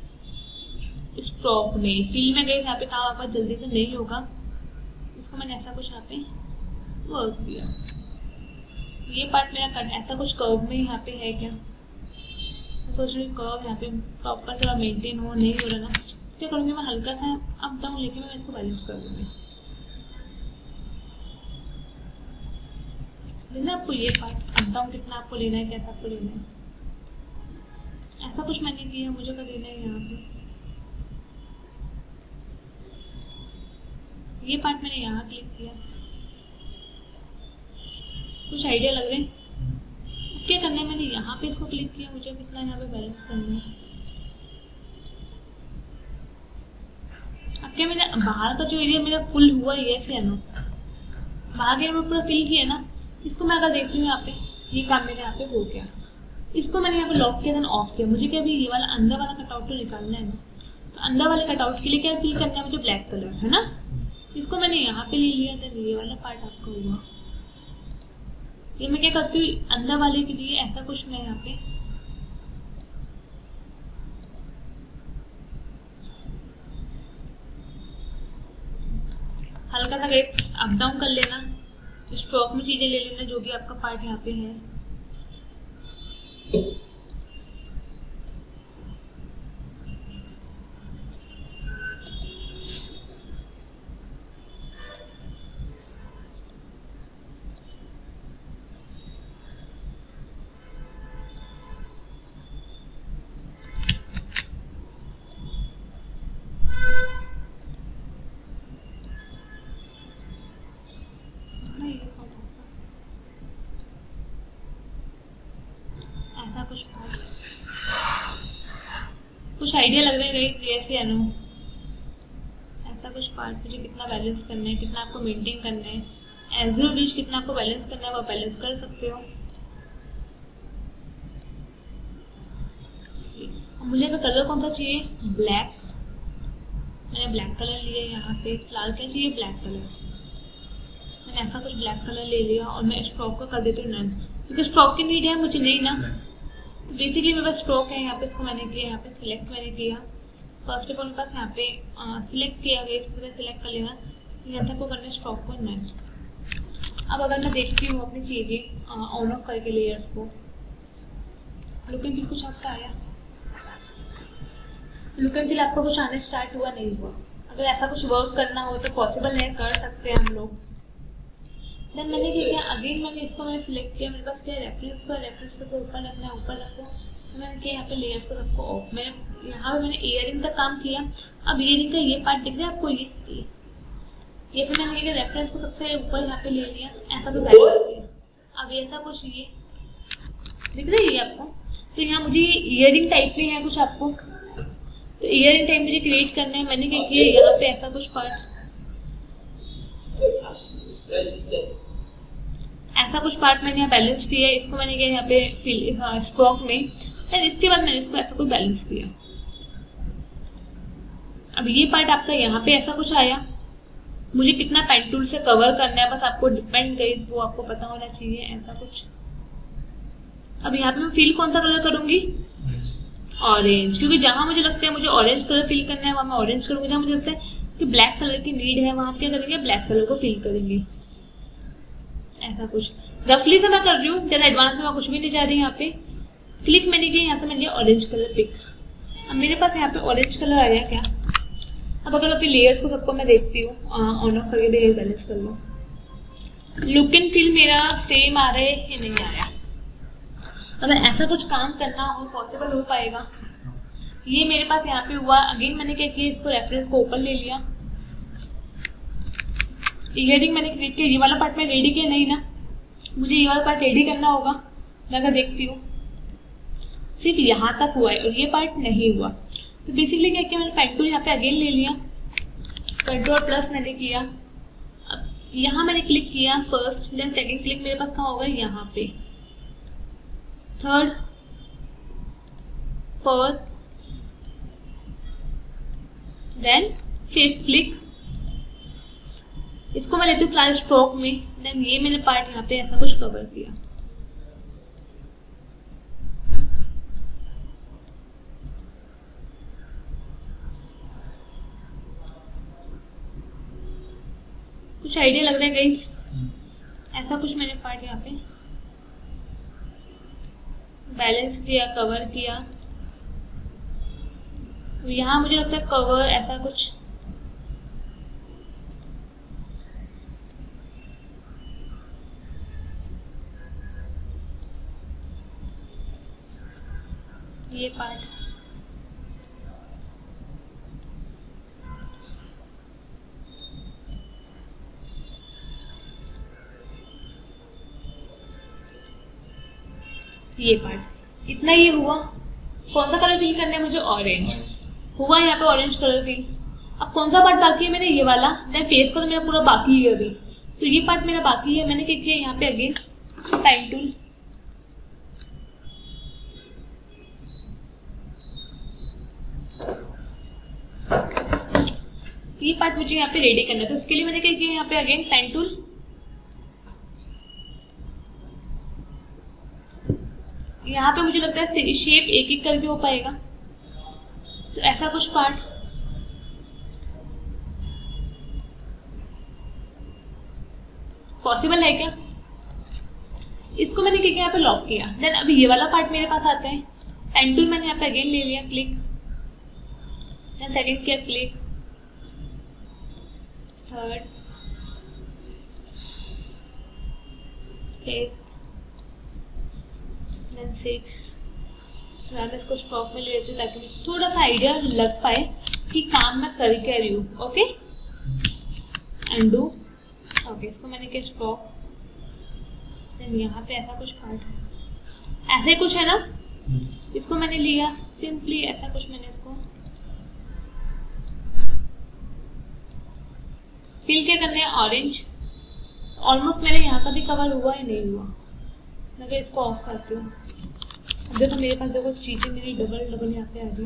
स्ट्रोक में फील में गई, यहाँ पे काम आपका जल्दी से नहीं होगा, इसको मैंने ऐसा कुछ यहाँ पे वर्क किया। ये पार्ट मेरा कट ऐसा कुछ कर्व में यहाँ पे है क्या, मैं सोच रही हूँ कर्व यहाँ पे प्रॉपर थोड़ा मेंटेन हो, नहीं हो रहा ना, क्या करूँगी मैं हल्का सा अप डाउन लेके मैं इसको बैलेंस कर दूँगी। लेना आपको ये पार्ट अप डाउन कितना आपको लेना है, कैसा आपको लेना है, ऐसा कुछ मैंने किया, मुझे कर देना है यहाँ पे। ये पार्ट मैंने यहाँ क्लिक किया, कुछ आइडिया लग रहे हैं? क्या करना है, मैंने यहाँ पे इसको क्लिक किया, मुझे कितना यहाँ पे बैलेंस करना है। अब क्या मेरा बाहर का जो एरिया मेरा फुल हुआ ये से है ना, बाहर का मैं पूरा फिल किया ना, इसको मैं अगर देखती हूँ यहाँ पे ये काम मेरे यहाँ पे हो गया, इसको मैंने यहाँ पे लॉक किया था ऑफ किया, मुझे क्या अभी ये वाला अंदर वाला कटआउट तो निकालना है ना, तो अंदर वाले कटआउट के लिए क्या फिल करना है मुझे, ब्लैक कलर है ना, इसको मैंने यहाँ पे ले लिया था, ये वाला पार्ट आपका हुआ। ये मैं क्या करती हूँ अंदर वाले के लिए ऐसा कुछ मैं यहाँ पे हल्का सा गेट अप डाउन कर लेना, स्ट्रोक में चीजें ले लेना जो भी आपका पार्ट यहाँ पे है। कुछ आइडिया लग रहा है जैसे है ना, ऐसा कुछ पार्ट मुझे कितना बैलेंस करना है, कितना आपको मेंटेन करना है, एज बीच कितना आपको बैलेंस करना है, वो बैलेंस कर सकते हो। मुझे अगर कलर कौन सा चाहिए, ब्लैक, मैंने ब्लैक कलर लिया यहाँ पे, फिलहाल क्या चाहिए ब्लैक कलर, मैंने ऐसा कुछ ब्लैक कलर ले लिया और मैं स्ट्रोक को कर देती हूँ नन, क्योंकि स्ट्रोक की नीड है मुझे नहीं ना, बेसिकली मेरे पास स्ट्रोक है यहाँ पे, इसको मैंने किया यहाँ पे सिलेक्ट मैंने किया, फर्स्ट ऑफ ऑल मेरे पास यहाँ पे सिलेक्ट किया गया, इसको सिलेक्ट कर लेना, यहाँ तक को करना स्ट्रोक को नन। अब अगर मैं देखती हूँ अपनी चीज़ें ऑन ऑफ करके लेयर्स को, लुक एंड फील कुछ आपका आया, लुक एंड फील आपका कुछ आने स्टार्ट हुआ नहीं हुआ। अगर ऐसा कुछ वर्क करना हो तो पॉसिबल है, कर सकते हैं हम लोग। देन मैंने क्या किया, अगेन मैंने इसको मैंने सिलेक्ट किया, मेरे पास क्या रेफरेंस को ऊपर रखना है, ऊपर रखो, तो मैंने किया यहाँ पे लेयर्स को सबको ऑफ, मैंने यहाँ पे मैंने इयरिंग का काम किया। अब इयरिंग का ये पार्ट दिख रहा है आपको, ये फिर मैंने क्या रेफरेंस को सबसे ऊपर यहाँ पे ले लिया, ऐसा कुछ बैलेंस किया। अब ऐसा कुछ ये दिख रहा है ये आपको, तो यहाँ मुझे ये इयरिंग टाइप में है कुछ आपको, तो इयरिंग टाइप मुझे क्रिएट करना है। मैंने क्या किया, यहाँ पे ऐसा कुछ पार्ट, ऐसा कुछ पार्ट मैंने यहाँ बैलेंस किया, इसको मैंने किया यहाँ पे स्ट्रोक में, फिर इसके बाद मैंने इसको ऐसा कुछ बैलेंस किया। अब ये पार्ट आपका यहाँ पे ऐसा कुछ आया, मुझे कितना पेन टूल से कवर करना है बस आपको डिपेंड गई, वो आपको पता होना चाहिए, ऐसा कुछ। अब यहाँ पे मैं फील कौन सा कलर करूंगी, ऑरेंज, क्योंकि जहां मुझे लगता है मुझे ऑरेंज कलर फील करना है वहां मैं ऑरेंज करूंगी, जहां मुझे लगता है कि ब्लैक कलर की नीड है वहां क्या करेंगे, ब्लैक कलर को फील करेंगे। ऐसा कुछ रफली से मैं कर रही हूँ, ज्यादा एडवांस में मैं कुछ भी नहीं जा रही। यहाँ पे क्लिक मैंने किया, यहाँ से मैंने लिया ऑरेंज कलर पिक, अब मेरे पास यहाँ पे ऑरेंज कलर आया क्या। अब अगर अपनी लेयर्स को सबको मैं देखती हूँ, ऑन ऑफ करके लेयर बैलेंस कर लो, लुक एंड फील मेरा सेम आ रहा है या नहीं आया। अगर ऐसा कुछ काम करना हो पॉसिबल हो पाएगा। ये मेरे पास यहाँ पे हुआ, अगेन मैंने क्या किया, इसको रेफरेंस को ओपन ले लिया, इयरिंग मैंने क्रिएट किया, ये वाला पार्ट मैं रेडी किया नहीं ना, मुझे ये वाला पार्ट रेडी करना होगा। मैं अगर देखती हूँ सिर्फ यहाँ तक हुआ है और ये पार्ट नहीं हुआ, तो बेसिकली क्या किया, मैंने पेन टूल यहाँ पे अगेन ले लिया, कंट्रोल प्लस मैंने किया, यहाँ मैंने क्लिक किया फर्स्ट, देन सेकंड क्लिक मेरे पास कहाँ होगा, यहाँ पे, third, fourth, then fifth click. इसको मैं लेती हूँ क्लास स्ट्रोक में, देन ये मैंने पार्ट यहाँ पे ऐसा कुछ कवर किया। कुछ आइडिया लग रहा है गाइस? ऐसा कुछ मैंने पार्ट यहाँ पे बैलेंस किया, कवर किया। यहाँ मुझे लगता है कवर ऐसा कुछ, ये पार्ट, ये पार्ट, इतना ये हुआ। कौन सा कलर फिल करना है मुझे, ऑरेंज हुआ यहाँ पे, ऑरेंज कलर फिल। अब कौन सा पार्ट बाकी है मेरे, ये वाला। देन फेस को तो मेरा पूरा बाकी है अभी, तो ये पार्ट मेरा बाकी है। मैंने क्या किया यहाँ पे अगेन पेन टूल, ये पार्ट मुझे यहाँ पे रेडी करना है, तो इसके लिए मैंने क्या किया यहाँ पे अगेन पेन टूल, यहाँ पे मुझे लगता है शेप एक एक करके हो पाएगा, तो ऐसा कुछ पार्ट। पॉसिबल है क्या? इसको मैंने क्या किया यहाँ पे लॉक किया। देन अभी ये वाला पार्ट मेरे पास आता है, पेन टूल मैंने यहाँ पे अगेन ले लिया, क्लिक, देन सेकंड किया click, third, fifth, then six. मैं इसको स्टॉक में ले लेती हूँ ताकि थोड़ा सा आइडिया लग पाए कि काम मैं कर क्या रही हूँ। ओके, अंडू, ओके, इसको मैंने क्या स्टॉक, देन यहाँ पे ऐसा कुछ पार्ट है, ऐसे कुछ है ना, इसको मैंने लिया सिंपली, ऐसा कुछ मैंने इसको फिल क्या करना है, ऑरेंज। ऑलमोस्ट मेरे यहाँ का भी कवर हुआ या नहीं हुआ, मैं इसको ऑफ करती हूँ। देखो मेरे पास देखो चीजें मेरी डबल डबल यहाँ पे आ गई।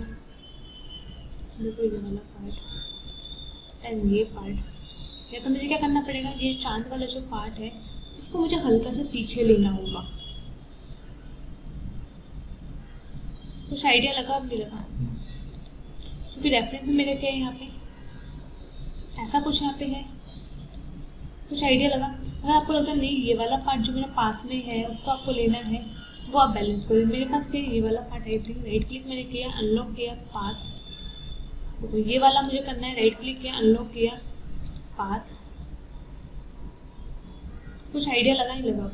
देखो ये वाला पार्ट एंड ये पार्ट, या तो मुझे क्या करना पड़ेगा, ये चांद वाला जो पार्ट है इसको मुझे हल्का सा पीछे लेना होगा। कुछ आइडिया लगा? अब नहीं लगा, क्योंकि रेफरेंस में मेरे क्या है यहाँ पे, ऐसा कुछ यहाँ पे है। कुछ आइडिया लगा? अगर आपको लगता है नहीं ये वाला पार्ट जो मेरा पास में है उसको आपको लेना है, वो आप बैलेंस करो। मेरे पास क्या ये वाला part I think, right click मैंने किया, अनलॉक किया पाथ, तो ये वाला मुझे करना है, राइट क्लिक किया, अनलॉक किया पाथ। कुछ आइडिया लगा? नहीं लगा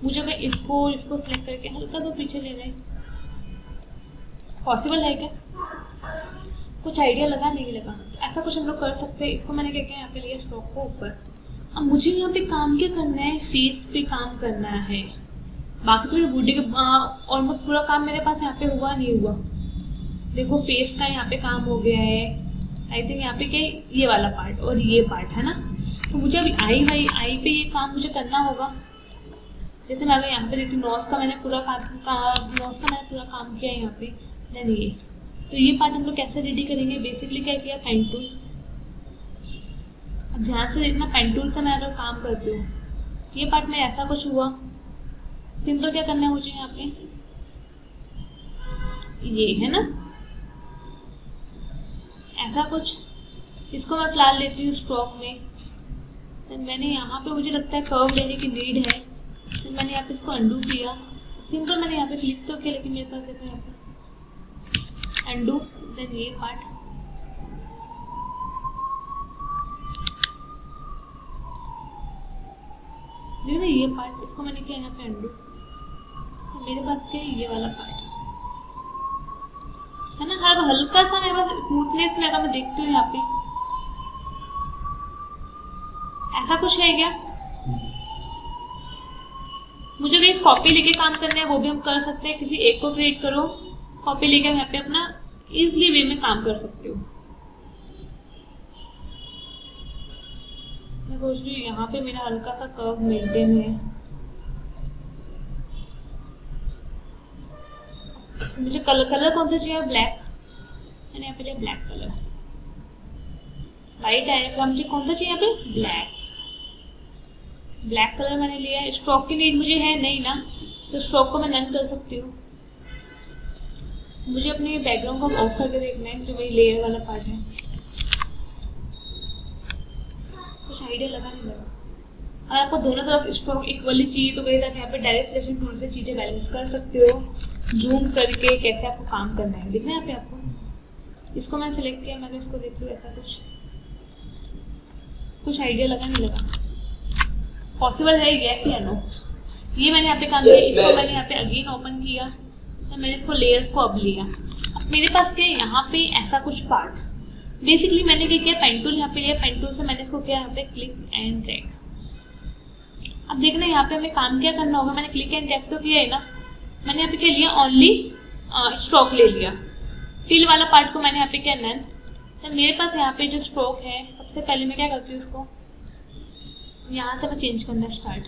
मुझे? अगर इसको सिलेक्ट करके हल्का तो पीछे लेना है, पॉसिबल है क्या? कुछ आइडिया लगा? नहीं लगा? ऐसा कुछ हम लोग कर सकते हैं। इसको मैंने क्या किया, यहाँ पे लिया स्टॉक को ऊपर। अब मुझे यहाँ पे काम क्या करना है, फेस पे काम करना है। बाकी तो मेरे बॉडी के ऑलमोस्ट पूरा काम मेरे पास यहाँ पे हुआ नहीं हुआ। देखो फेस का यहाँ पे काम हो गया है, आई थिंक यहाँ पे क्या ये वाला पार्ट और ये पार्ट है ना, तो मुझे अभी आई पे ये काम मुझे करना होगा। जैसे मैं अगर यहाँ पे देखती हूँ नोज का मैंने पूरा काम किया है यहाँ पे, देन ये, तो ये पार्ट हम लोग कैसे रेडी करेंगे? बेसिकली क्या किया, पेन टूल। अब ध्यान से देखना, पेन टूल से मैं अगर काम करती हूँ, ये पार्ट में ऐसा कुछ हुआ, सिंपल क्या करना है मुझे यहाँ पे, ये है ना, ऐसा कुछ। इसको मैं फिलहाल लेती हूँ स्ट्रोक में। तो मैंने यहाँ पे मुझे लगता है कर्व लेने की नीड है, तो मैंने यहाँ पे इसको अंडू किया। सिंपल मैंने यहाँ पे क्लिक तो किया, लेकिन मेरे पास देखो यहाँ पे अंडू, देन ये पार्ट, देखो ना ये पार्ट, इसको मैंने किया यहाँ पे अंडू। तो मेरे पास क्या है, ये वाला पार्ट है ना, हर हल्का सा मेरे पास स्मूथनेस में अगर मैं देखती हूँ यहाँ पे, ऐसा कुछ है क्या? मुझे भी कॉपी लेके काम करना है, वो भी हम कर सकते हैं। किसी एक को क्रिएट करो, कॉपी लेके यहाँ पे अपना इजीली वे में काम कर सकते हो। मैं सोच रही हूँ यहाँ पे मेरा हल्का सा कर्व मेंटेन है। मुझे कलर कौन सा चाहिए? ब्लैक। मैंने यहाँ पे लिया ब्लैक कलर। वाइट है, फिर मुझे कौन सा चाहिए यहाँ पे? ब्लैक। ब्लैक कलर मैंने लिया। स्ट्रोक की नीड मुझे है नहीं ना, तो स्ट्रोक को मैं नन कर सकती हूँ। मुझे अपने बैकग्राउंड को ऑफ करके देखना है, जो मेरी लेयर वाला पार्ट है। कुछ आइडिया लगा नहीं लगा। अगर आपको दोनों तरफ स्ट्रोक इक्वली चाहिए तो कहीं तक यहाँ पे डायरेक्ट सिलेक्शन टूल से चीजें बैलेंस कर सकते हो, जूम करके कैसे आपको काम करना है। दिख रहा है यहाँ पे आपको? इसको मैंने सिलेक्ट किया, मैंने इसको देख लिया। ऐसा कुछ आइडिया लगा नहीं लगा? पॉसिबल है यस या नो? ये मैंने यहाँ पे काम किया। इसको मैंने यहाँ पे अगेन ओपन किया, तो मैंने इसको लेयर्स को अब लिया। अब मेरे पास क्या है यहाँ पे ऐसा कुछ पार्ट। बेसिकली मैंने क्या किया, पेन टूल यहाँ पे लिया। पेन टूल से मैंने इसको किया यहाँ पे क्लिक एंड ड्रैग। अब देखना यहाँ पे हमें काम क्या करना होगा। मैंने क्लिक एंड ड्रैग तो किया है ना, मैंने यहाँ पे क्या लिया, ओनली स्ट्रोक ले लिया। फिल वाला पार्ट को मैंने यहाँ पे क्या नन। तो मेरे पास यहाँ पे जो स्ट्रोक है, सबसे पहले मैं क्या करती हूँ, उसको यहाँ से मैं चेंज करना स्टार्ट।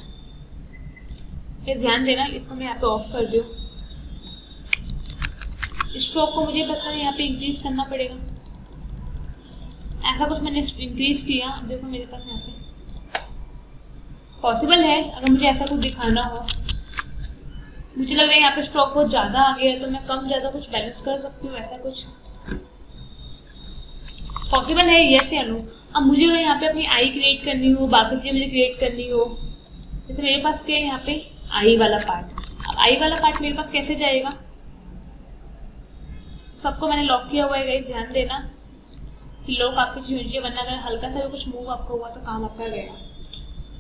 फिर ध्यान देना, इसको मैं यहाँ पे ऑफ कर दूँ। स्ट्रोक को मुझे पता है यहाँ पे इंक्रीज करना पड़ेगा। ऐसा कुछ मैंने इंक्रीज किया। अब देखो मेरे पास यहाँ पे पॉसिबल है, अगर मुझे ऐसा कुछ दिखाना हो, मुझे लग रहा है यहाँ पे स्ट्रोक बहुत ज्यादा आ गया है, तो मैं कम ज्यादा कुछ बैलेंस कर सकती हूँ। ऐसा कुछ पॉसिबल है यस या नो? अब मुझे अगर यहाँ पे अपनी आई क्रिएट करनी हो, बाकी चीजें मुझे क्रिएट करनी हो, जैसे मेरे पास क्या है यहाँ पे आई वाला पार्ट। अब आई वाला पार्ट मेरे पास कैसे जाएगा? सबको मैंने लॉक किया हुआ है गाइस, ध्यान देना कि लॉक आपकी चीज होनी, वरना अगर हल्का सा भी कुछ मूव आपका हुआ तो काम आपका गया।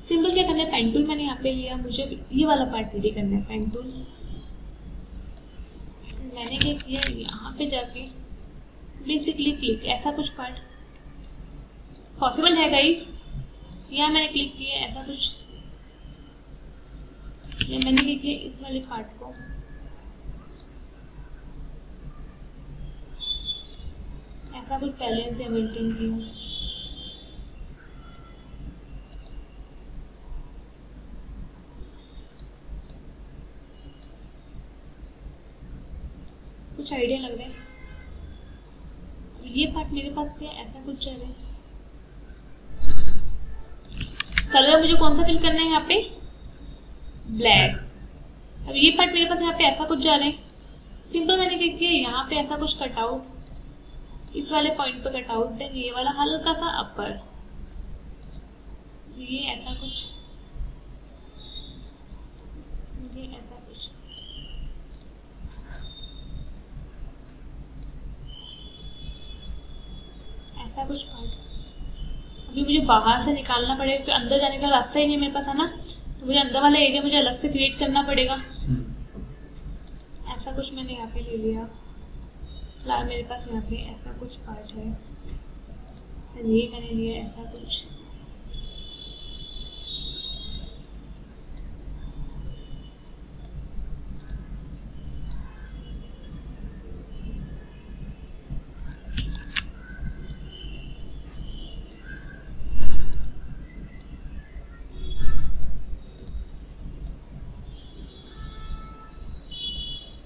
सिंपल क्या करना है, पेन टूल मैंने यहाँ पे लिया, मुझे ये वाला पार्ट रेडी करना है। पेन टूल मैंने क्या किया, यहाँ पे जाके बेसिकली क्लिक, ऐसा कुछ पार्ट पॉसिबल है गाइस। यहाँ मैंने क्लिक किया ऐसा कुछ, ये मैंने क्या किया, इस वाले पार्ट को ऐसा कुछ पहले से मेंटेन किया। कुछ आइडिया लग रहा है? ये पार्ट मेरे पास क्या ऐसा कुछ चल रहा है। कलर मुझे कौन सा फिल करना है यहाँ पे? ब्लैक। अब ये पार्ट मेरे पास यहाँ पे ऐसा कुछ जा रहा है। सिंपल मैंने क्या किया, यहाँ पे ऐसा कुछ कट आउट, इस वाले पॉइंट पे कट आउट, देन ये वाला हल्का सा अपर, ये ऐसा कुछ, ये ऐसा कुछ, ऐसा कुछ पार्ट। अभी मुझे बाहर से निकालना पड़ेगा क्योंकि अंदर जाने का रास्ता ही नहीं मेरे पास है ना, तो मुझे अंदर वाला एरिया मुझे अलग से क्रिएट करना पड़ेगा। ऐसा कुछ मैंने यहाँ पे ले लिया। फिलहाल मेरे पास यहाँ पे ऐसा कुछ पार्ट है, ये मैंने लिया ऐसा कुछ।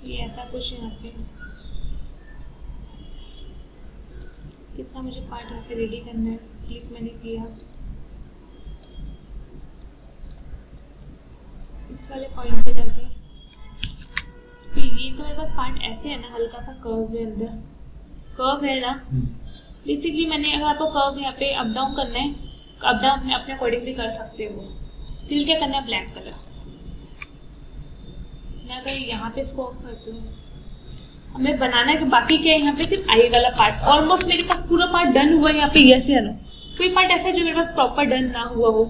ये ऐसा कुछ यहाँ पे, कितना मुझे पार्ट यहाँ पे रेडी करना है। क्लिक मैंने किया, इस वाले पॉइंट पे जाके, ये तो मेरे पास पार्ट ऐसे है ना, हल्का सा कर्व है, अंदर कर्व है ना। बेसिकली मैंने, अगर आपको कर्व यहाँ पे अप डाउन करना है, अप डाउन अपने अकॉर्डिंग भी कर सकते हो। फिर क्या करना है, ब्लैक कलर। मैं अगर यहाँ पे इसको ऑफ करती हूँ, हमें बनाना है कि बाकी क्या है यहाँ पे, सिर्फ आई वाला पार्ट। ऑलमोस्ट मेरे पास पूरा पार्ट डन हुआ है यहाँ पे, यस या नो? कोई पार्ट ऐसा है जो मेरे पास प्रॉपर डन ना हुआ हो।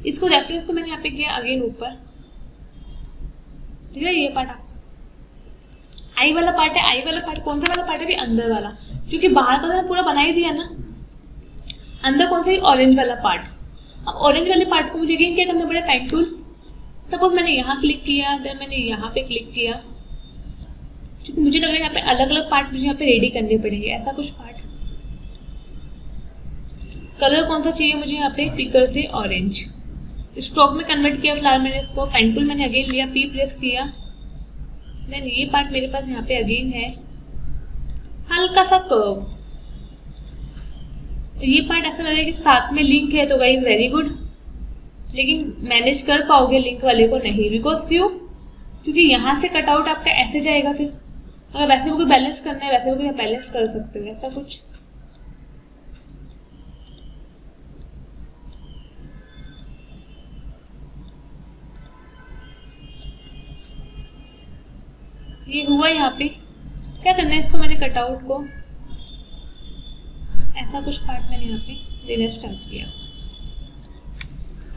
इसको रेफरेंस को मैंने यहाँ पे किया अगेन ऊपर, ठीक है। ये पार्ट आई वाला पार्ट है। आई वाला पार्ट कौन सा वाला पार्ट है? अंदर वाला, क्योंकि बाहर का पूरा बना ही दिया ना। अंदर कौन सा? ऑरेंज वाला पार्ट। अब ऑरेंज वाले पार्ट को मुझे अगेन क्या करना पड़ेगा, पेन टूल। सपोज मैंने यहाँ क्लिक किया, देन मैंने यहाँ पे क्लिक किया, क्योंकि मुझे लग रहा है यहाँ पे अलग अलग पार्ट मुझे यहाँ पे रेडी करने पड़ेंगे। ऐसा कुछ पार्ट कलर कौन सा चाहिए मुझे यहाँ पे, पिकर से ऑरेंज। स्ट्रोक में कन्वर्ट किया फिलहाल मैंने इसको, पेन टूल मैंने अगेन लिया, पी प्रेस किया, देन ये पार्ट मेरे पास यहाँ पे अगेन है हल्का सा कर्व। ये पार्ट ऐसा लग रहा है कि साथ में लिंक है, तो गाइस वेरी गुड, लेकिन मैनेज कर पाओगे लिंक वाले को नहीं, बिकॉज क्यों, क्योंकि यहाँ से कटआउट आपका ऐसे जाएगा। फिर अगर वैसे भी बैलेंस करना है वैसे भी बैलेंस कर सकते हो, ऐसा कुछ। ये हुआ यहाँ पे, क्या करना है इसको, मैंने कटआउट को ऐसा कुछ पार्ट मैंने यहाँ पे देना स्टार्ट किया।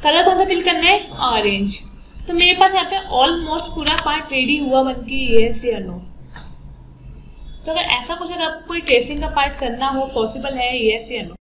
कलर कौन सा फिल करना है, ऑरेंज। तो मेरे पास यहाँ पे ऑलमोस्ट पूरा पार्ट रेडी हुआ बनके, यस या नो। तो अगर ऐसा कुछ, अगर आपको कोई ट्रेसिंग का पार्ट करना हो, पॉसिबल है, यस या नो।